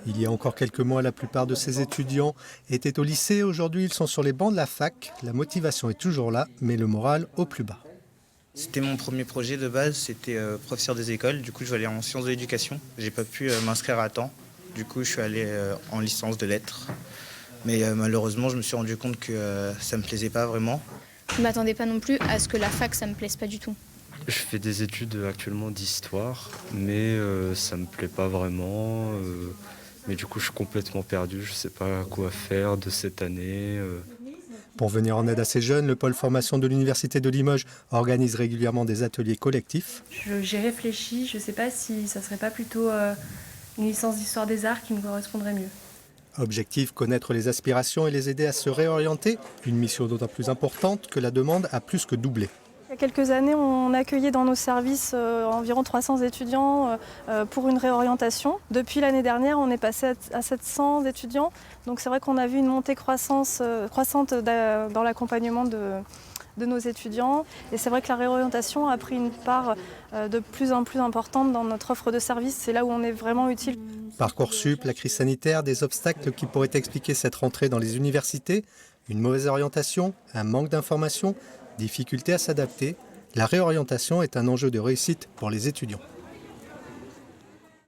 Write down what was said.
Il y a encore quelques mois, la plupart de ces étudiants étaient au lycée. Aujourd'hui, ils sont sur les bancs de la fac. La motivation est toujours là, mais le moral au plus bas. C'était mon premier projet de base, c'était professeur des écoles. Du coup, je vais aller en sciences de l'éducation. J'ai pas pu m'inscrire à temps. Du coup, je suis allé en licence de lettres. Mais malheureusement, je me suis rendu compte que ça me plaisait pas vraiment. Je ne m'attendais pas non plus à ce que la fac, ça me plaise pas du tout. Je fais des études actuellement d'histoire, mais ça me plaît pas vraiment. Mais du coup, je suis complètement perdu. Je sais pas quoi faire de cette année. Pour venir en aide à ces jeunes, le pôle formation de l'Université de Limoges organise régulièrement des ateliers collectifs. J'ai réfléchi, je ne sais pas si ça ne serait pas plutôt une licence d'histoire des arts qui me correspondrait mieux. Objectif, connaître les aspirations et les aider à se réorienter. Une mission d'autant plus importante que la demande a plus que doublé. Il y a quelques années, on accueillait dans nos services environ 300 étudiants pour une réorientation. Depuis l'année dernière, on est passé à 700 étudiants. Donc c'est vrai qu'on a vu une montée croissante dans l'accompagnement de nos étudiants. Et c'est vrai que la réorientation a pris une part de plus en plus importante dans notre offre de services. C'est là où on est vraiment utile. Parcoursup, la crise sanitaire, des obstacles qui pourraient expliquer cette rentrée dans les universités, une mauvaise orientation, un manque d'information, difficulté à s'adapter. La réorientation est un enjeu de réussite pour les étudiants.